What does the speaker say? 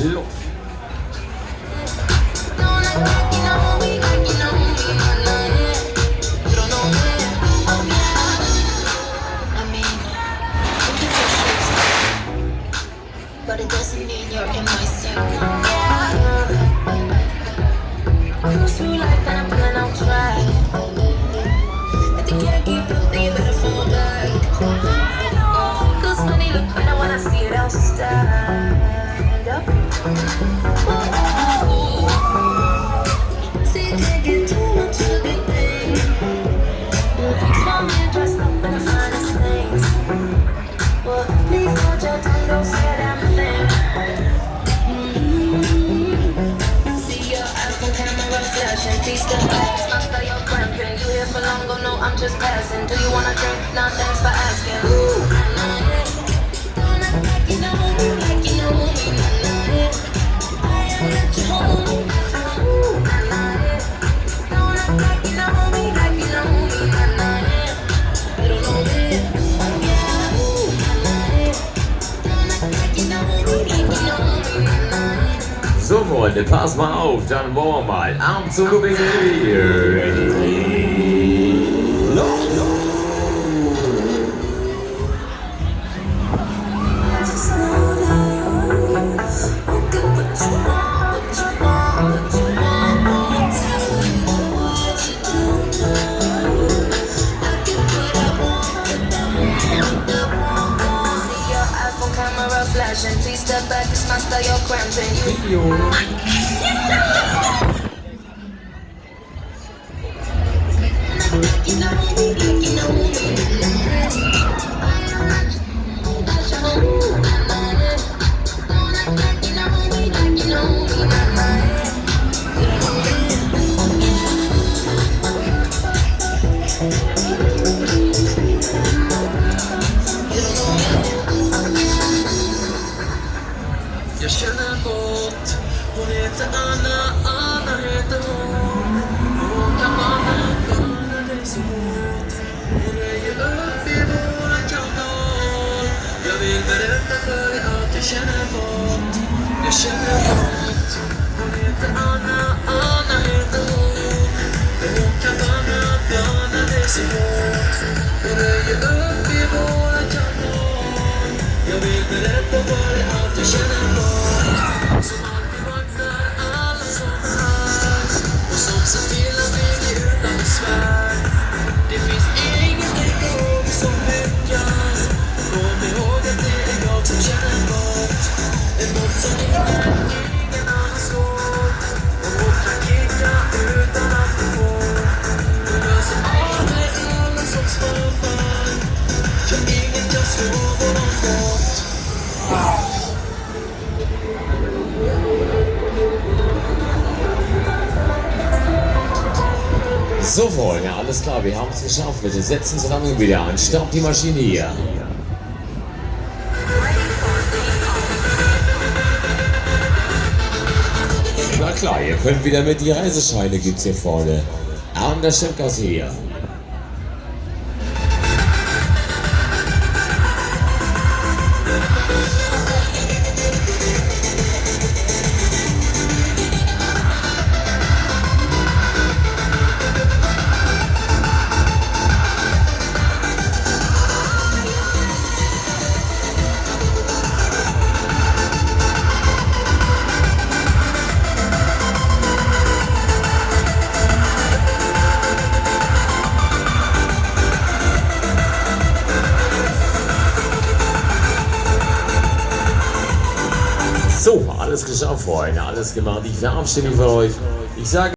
los. But it doesn't mean you're in my circle. Cruise through life and I'm feeling on track. If you can't keep up, then you better fall back. Cause money look better when I see it all stacked up. See, you can't get too much of a good thing. Small man dressed up in the finest things. Well, please hold your tongue, don't say a damn thing. See your iPhone camera flashing, please step back, it's my style, you're cramping. You here for long, go no, I'm just passing. Do you wanna drink? Nah, thanks for asking. Don't act like you know me, like you know me. I am not your homie. Don't act like you know me, like you know me. You don't know me. So Freunde, pass mal auf, dann wollen wir mal Arm zu Ready. Los! Flashing, please step back, it's my style, you're cramping. You know me, like you know me. I am not your homie. Don't act like you know me, like you know me. Jag känner bort, hon heter Anna, Anna heter hon. Hon kan banna dig så hårt. Hon röjer upp i våran kanal. Jag vill berätta för dig att jag känner bort. Jag känner bort, hon heter Anna, Anna heter hon. Hon kan banna dig så hårt. Hon röjer upp i våran kanal. Jag vill berätta för dig att jag känner bort. Som alltid vaknar alla som är. Och som ser till att vi blir utan besvär. Det finns ingenting ihåg som lyckas. Kom ihåg att det är jag som känner bort. En bort som ingen annan såg. Och hon kan kicka utan att du får. Hon löser av med alla som skapar. Ja, ingen kan slå våran fart. So Freunde, alles klar, wir haben es geschafft. Bitte setzen Sie langsam wieder an. Stopp die Maschine hier. Na klar, ihr könnt wieder mit, die Reisescheine gibt's hier vorne. Arm der Chefkasse hier. So, alles geschafft, Freunde, alles gemacht. Ich verabschiede mich von euch. Ich sage